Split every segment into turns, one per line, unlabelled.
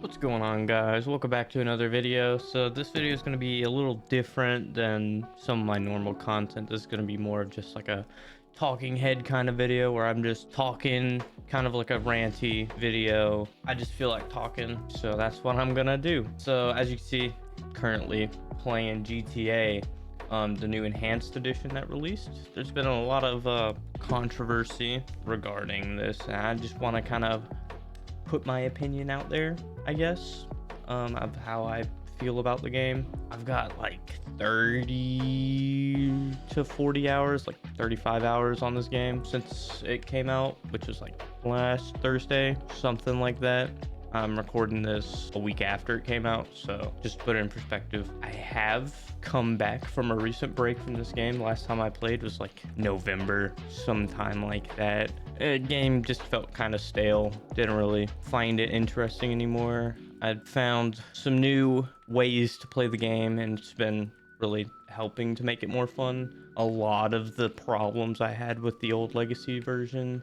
What's going on, guys? Welcome back to another video. So this video is going to be a little different than some of my normal content. This is going to be more of just like a talking head kind of video where I'm just talking, kind of like a ranty video. I just feel like talking, so that's what I'm gonna do. So as you can see, currently playing GTA, the new enhanced edition that released. There's been a lot of controversy regarding this, and I just want to kind of put my opinion out there, I guess, of how I feel about the game. I've got like 30 to 40 hours, like 35 hours on this game since it came out, which was like last Thursday, something like that. I'm recording this a week after it came out, so just to put it in perspective, I have come back from a recent break from this game. Last time I played was like November, sometime like that. The game just felt kind of stale, didn't really find it interesting anymore. I'd found some new ways to play the game, and it's been really helping to make it more fun. A lot of the problems I had with the old legacy version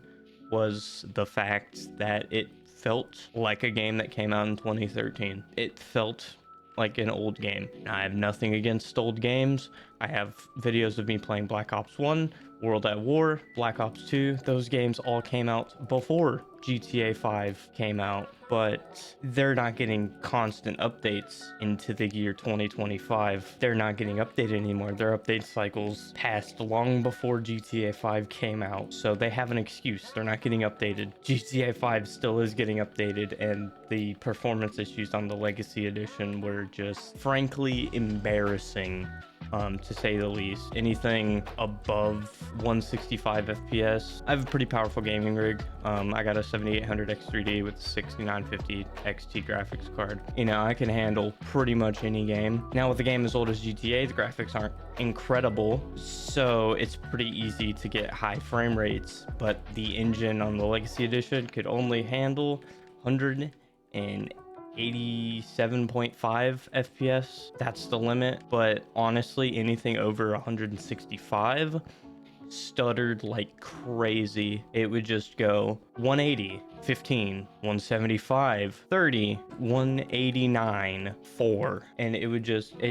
was the fact that it felt like a game that came out in 2013. It felt like an old game. I have nothing against old games. I have videos of me playing Black Ops 1, World at War, Black Ops 2. Those games all came out before GTA 5 came out, but they're not getting constant updates into the year 2025. They're not getting updated anymore. Their update cycles passed long before GTA 5 came out, so they have an excuse. They're not getting updated. GTA 5 still is getting updated, and the performance issues on the Legacy Edition were just frankly embarrassing. To say the least. Anything above 165 FPS. I have a pretty powerful gaming rig. I got a 7800 X3D with a 6950 XT graphics card. You know, I can handle pretty much any game. Now with a game as old as GTA, the graphics aren't incredible, so it's pretty easy to get high frame rates, but the engine on the Legacy Edition could only handle 187.5 FPS. That's the limit, but honestly, anything over 165 stuttered like crazy. It would just go 180, 15, 175, 30, 189, 4, and it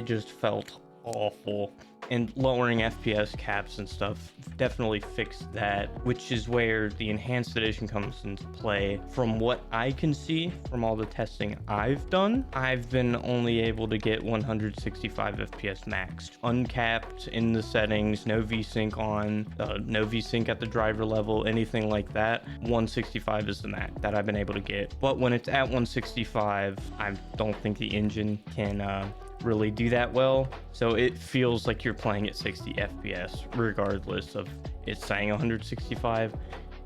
just felt awful. And lowering FPS caps and stuff definitely fixed that, which is where the enhanced edition comes into play. From what I can see from all the testing I've done, I've been only able to get 165 FPS maxed, uncapped in the settings, no VSync on, no VSync at the driver level, anything like that. 165 is the max that I've been able to get. But when it's at 165, I don't think the engine can really do that well, so it feels like you're playing at 60 FPS regardless of it saying 165.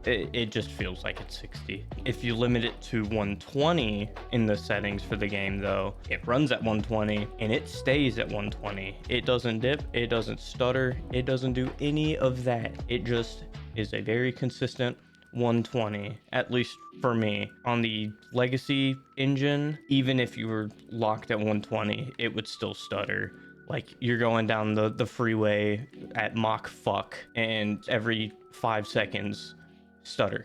It just feels like it's 60. If you limit it to 120 in the settings for the game, though, it runs at 120 and it stays at 120. It doesn't dip, it doesn't stutter, it doesn't do any of that. It just is a very consistent 120, at least for me. On the Legacy engine, even if you were locked at 120, it would still stutter. Like, you're going down the freeway at Mach fuck, and every 5 seconds, stutter,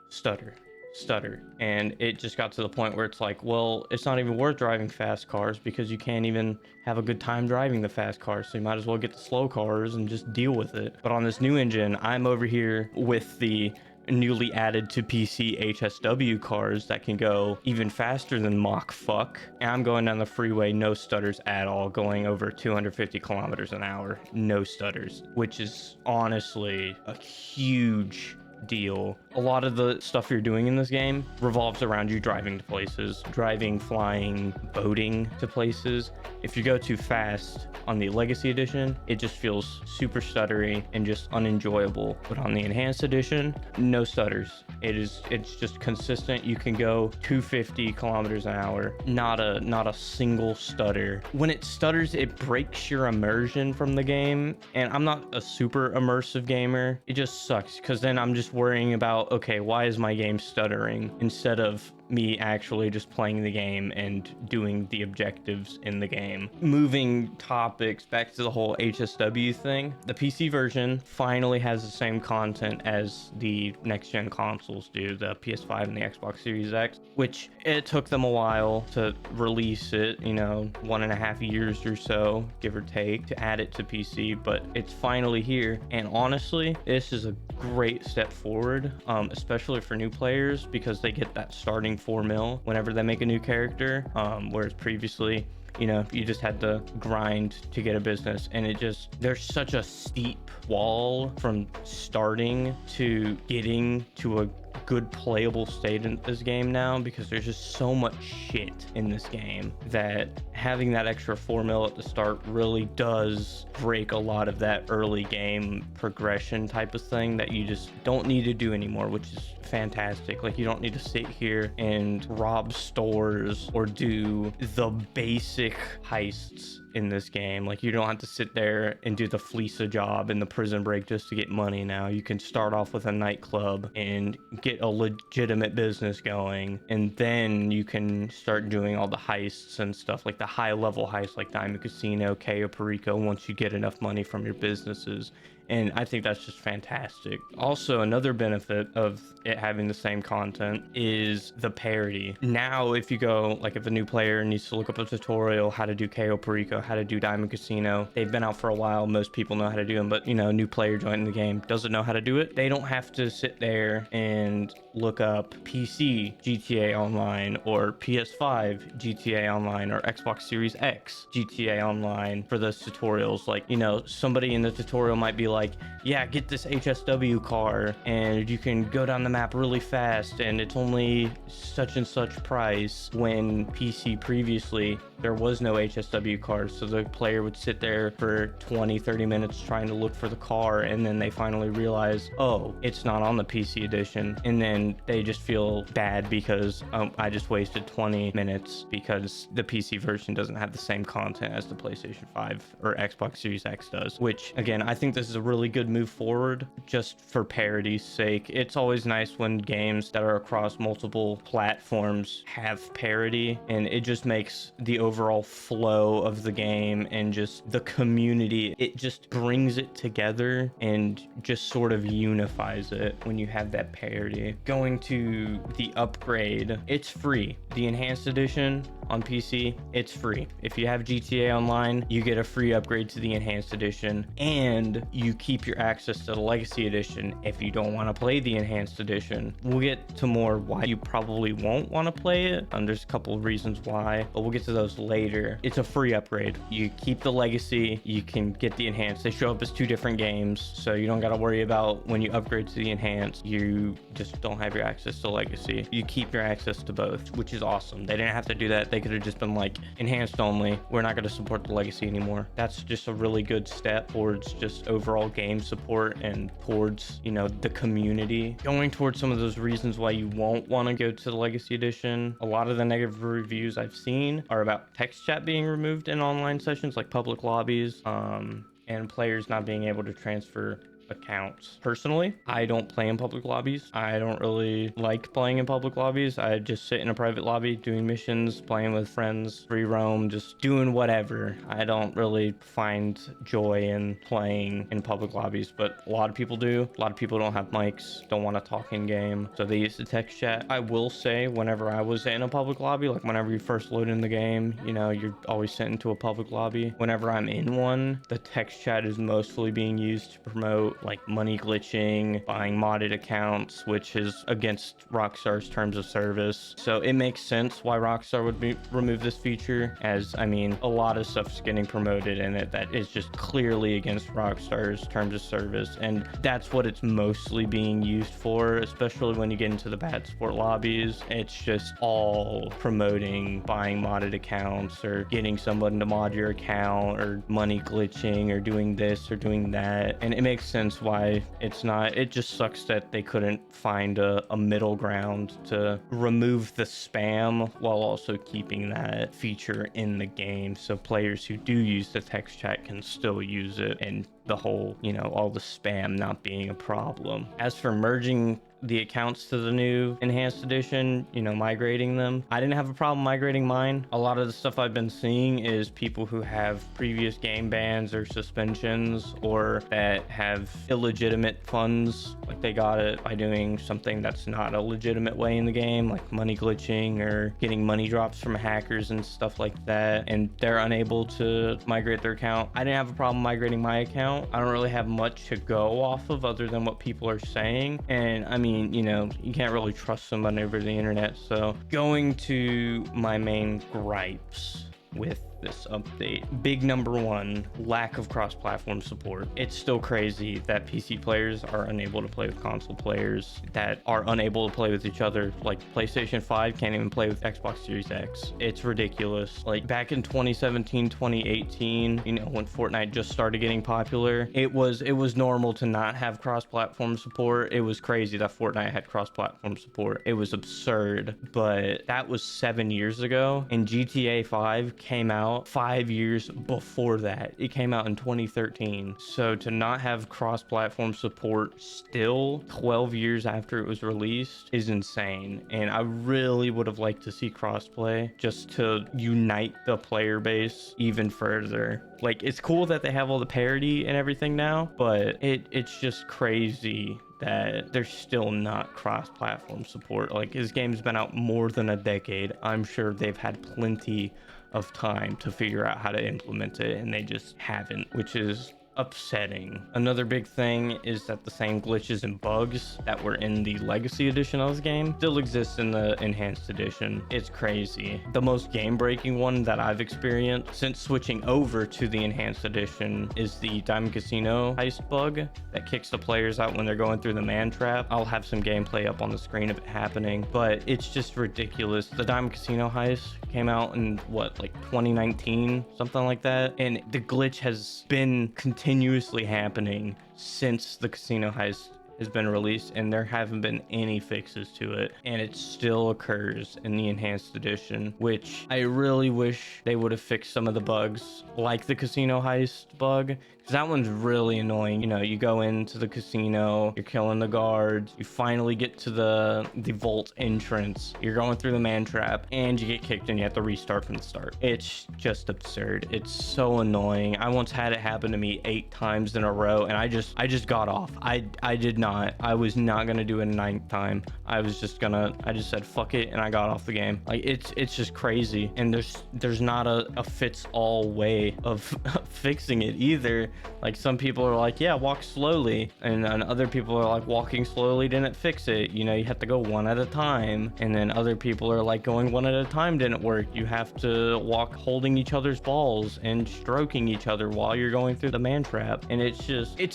stutter, stutter. And it just got to the point where it's like, well, it's not even worth driving fast cars because you can't even have a good time driving the fast cars, so you might as well get the slow cars and just deal with it. But on this new engine, I'm over here with the newly added to PC HSW cars that can go even faster than Mach fuck, and I'm going down the freeway, no stutters at all, going over 250 kilometers an hour, no stutters, which is honestly a huge deal. A lot of the stuff you're doing in this game revolves around you driving to places, driving, flying, boating to places. If you go too fast on the Legacy Edition, it just feels super stuttery and just unenjoyable. But on the Enhanced Edition, no stutters. It's just consistent. You can go 250 kilometers an hour, not a single stutter. When it stutters, it breaks your immersion from the game, and I'm not a super immersive gamer. It just sucks because then I'm just worrying about, okay, why is my game stuttering, instead of me actually just playing the game and doing the objectives in the game. Moving topics back to the whole HSW thing, the PC version finally has the same content as the next gen consoles do, the PS5 and the Xbox Series X, which it took them a while to release it, you know, 1.5 years or so, give or take, to add it to PC, but it's finally here. And honestly, this is a great step forward, especially for new players, because they get that starting 4 mil whenever they make a new character, whereas previously, you know, you just had to grind to get a business, and there's such a steep wall from starting to getting to a good playable state in this game now, because there's just so much shit in this game that having that extra 4 mil at the start really does break a lot of that early game progression type of thing that you just don't need to do anymore, which is fantastic. Like, you don't need to sit here and rob stores or do the basic heists in this game. Like, you don't have to sit there and do the Fleesa job in the prison break just to get money now. You can start off with a nightclub and get a legitimate business going, and then you can start doing all the heists and stuff, like the high level heists like Diamond Casino, Cayo Perico, once you get enough money from your businesses. And I think that's just fantastic. Also, another benefit of it having the same content is the parity. Now, if you go, like, if a new player needs to look up a tutorial, how to do Cayo Perico, how to do Diamond Casino, they've been out for a while, most people know how to do them, but, you know, a new player joining the game doesn't know how to do it. They don't have to sit there and look up PC GTA Online or PS5 GTA Online or Xbox Series X GTA Online for those tutorials. Like, you know, somebody in the tutorial might be like, yeah, get this HSW car and you can go down the map really fast and it's only such and such price, when PC previously there was no HSW cars, so the player would sit there for 20-30 minutes trying to look for the car, and then they finally realize, oh, it's not on the PC edition, and then they just feel bad because I just wasted 20 minutes because the PC version doesn't have the same content as the PlayStation 5 or Xbox Series X does, which, again, I think this is a really good move forward just for parity's sake. It's always nice when games that are across multiple platforms have parity, and it just makes the overall flow of the game and just the community, it just brings it together and just sort of unifies it when you have that parity. Going to the upgrade, it's free. The enhanced edition on PC, it's free. If you have GTA Online, you get a free upgrade to the enhanced edition, and you keep your access to the legacy edition if you don't want to play the enhanced edition. We'll get to more why you probably won't want to play it, and there's a couple of reasons why, but we'll get to those later. It's a free upgrade. You keep the legacy, you can get the enhanced. They show up as 2 different games, so you don't got to worry about when you upgrade to the enhanced, you just don't have your access to legacy. You keep your access to both, which is awesome. They didn't have to do that. They could have just been like, enhanced only, we're not going to support the legacy anymore. That's just a really good step towards just overall game support and towards, you know, the community. Going towards some of those reasons why you won't want to go to the legacy edition, a lot of the negative reviews I've seen are about text chat being removed in online sessions like public lobbies, and players not being able to transfer accounts. Personally, I don't play in public lobbies. I don't really like playing in public lobbies. I just sit in a private lobby doing missions, playing with friends, free roam, just doing whatever. I don't really find joy in playing in public lobbies, but a lot of people do. A lot of people don't have mics, don't want to talk in game, so they use the text chat. I will say, whenever I was in a public lobby, like whenever you first load in the game, you know, you're always sent into a public lobby. Whenever I'm in one, the text chat is mostly being used to promote like money glitching, buying modded accounts, which is against Rockstar's terms of service. So it makes sense why Rockstar would remove this feature, as I mean, a lot of stuff's getting promoted in it that is just clearly against Rockstar's terms of service, and that's what it's mostly being used for, especially when you get into the bad sport lobbies. It's just all promoting buying modded accounts or getting someone to mod your account or money glitching or doing this or doing that, and it makes sense why it's not. It just sucks that they couldn't find a middle ground to remove the spam while also keeping that feature in the game, so players who do use the text chat can still use it, and the whole, you know, all the spam not being a problem. As for merging the accounts to the new enhanced edition, you know, migrating them. I didn't have a problem migrating mine. A lot of the stuff I've been seeing is people who have previous game bans or suspensions, or that have illegitimate funds, like they got it by doing something that's not a legitimate way in the game, like money glitching or getting money drops from hackers and stuff like that, and they're unable to migrate their account. I didn't have a problem migrating my account. I don't really have much to go off of other than what people are saying, and I mean, you know, you can't really trust somebody over the internet. So going to my main gripes with this update. Big number one, lack of cross-platform support. It's still crazy that PC players are unable to play with console players, that are unable to play with each other. Like PlayStation 5 can't even play with Xbox Series X. It's ridiculous. Like back in 2017, 2018, you know, when Fortnite just started getting popular, it was normal to not have cross-platform support. It was crazy that Fortnite had cross-platform support. It was absurd, but that was 7 years ago, and GTA 5 came out 5 years before that. It came out in 2013. So to not have cross-platform support still 12 years after it was released is insane. And I really would have liked to see crossplay just to unite the player base even further. Like, it's cool that they have all the parity and everything now, but it's just crazy that there's still not cross-platform support. Like, this game's been out more than a decade. I'm sure they've had plenty of time to figure out how to implement it, and they just haven't, which is upsetting. Another big thing is that the same glitches and bugs that were in the legacy edition of this game still exist in the enhanced edition. It's crazy. The most game-breaking one that I've experienced since switching over to the enhanced edition is the Diamond Casino heist bug that kicks the players out when they're going through the man trap. I'll have some gameplay up on the screen of it happening, but it's just ridiculous. The Diamond Casino heist came out in what, like 2019, something like that, and the glitch has been continuously happening since the casino heist has been released, and there haven't been any fixes to it, and it still occurs in the enhanced edition, which I really wish they would have fixed some of the bugs, like the casino heist bug, because that one's really annoying. You know, you go into the casino, you're killing the guards, you finally get to the vault entrance, you're going through the man trap, and you get kicked and you have to restart from the start. It's just absurd. It's so annoying. I once had it happen to me 8 times in a row, and I just got off. I did not. I was not gonna do it a 9th time. I just said fuck it, and I got off the game. Like, it's just crazy, and there's not a fits-all way of fixing it either. Like, some people are like, yeah, walk slowly, and then other people are like, walking slowly didn't fix it. You know, you have to go one at a time. And then other people are like, going one at a time didn't work. You have to walk holding each other's balls and stroking each other while you're going through the man trap. And it's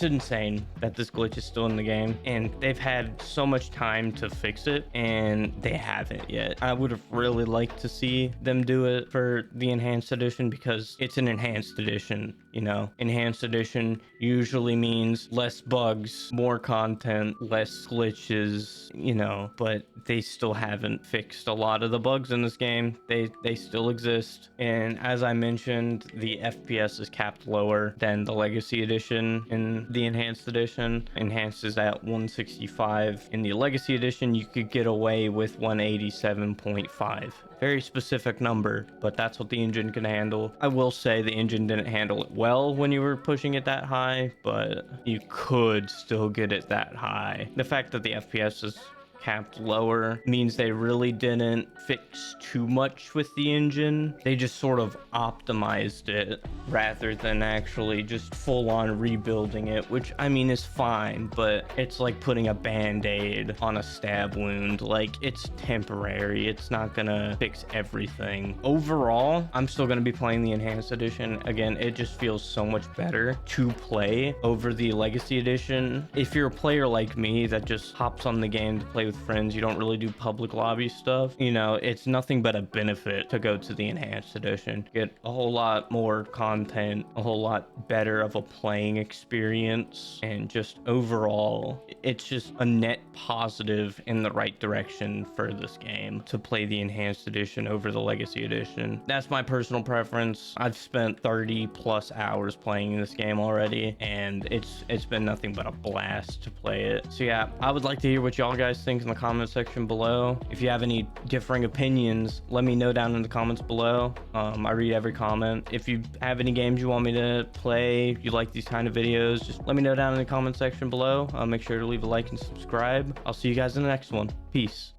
insane that this glitch is still in the game, and they've had so much time to fix it, and they haven't yet. I would have really liked to see them do it for the enhanced edition, because it's an enhanced edition. You know, enhanced edition usually means less bugs, more content, less glitches, you know, but they still haven't fixed a lot of the bugs in this game. They still exist, and as I mentioned, the FPS is capped lower than the legacy edition in the enhanced edition. Enhanced is at 165. In the legacy edition, you could get away with 187.5. Very specific number, but that's what the engine can handle. I will say the engine didn't handle it well when you were pushing it that high, but you could still get it that high. The fact that the FPS is capped lower means they really didn't fix too much with the engine. They just sort of optimized it rather than actually just full on rebuilding it, which I mean is fine, but it's like putting a band-aid on a stab wound. Like, it's temporary. It's not gonna fix everything. Overall, I'm still gonna be playing the enhanced edition. Again, it just feels so much better to play over the legacy edition. If you're a player like me that just hops on the game to play with friends, you don't really do public lobby stuff, you know, it's nothing but a benefit to go to the enhanced edition. Get a whole lot more content, a whole lot better of a playing experience, and just overall it's just a net positive in the right direction for this game to play the enhanced edition over the legacy edition. That's my personal preference. I've spent 30 plus hours playing this game already, and it's been nothing but a blast to play it. So yeah, I would like to hear what y'all guys think in the comment section below. If you have any differing opinions, let me know down in the comments below. I read every comment. If you have any games you want me to play, you like these kind of videos, just let me know down in the comment section below. Make sure to leave a like and subscribe. I'll see you guys in the next one. Peace.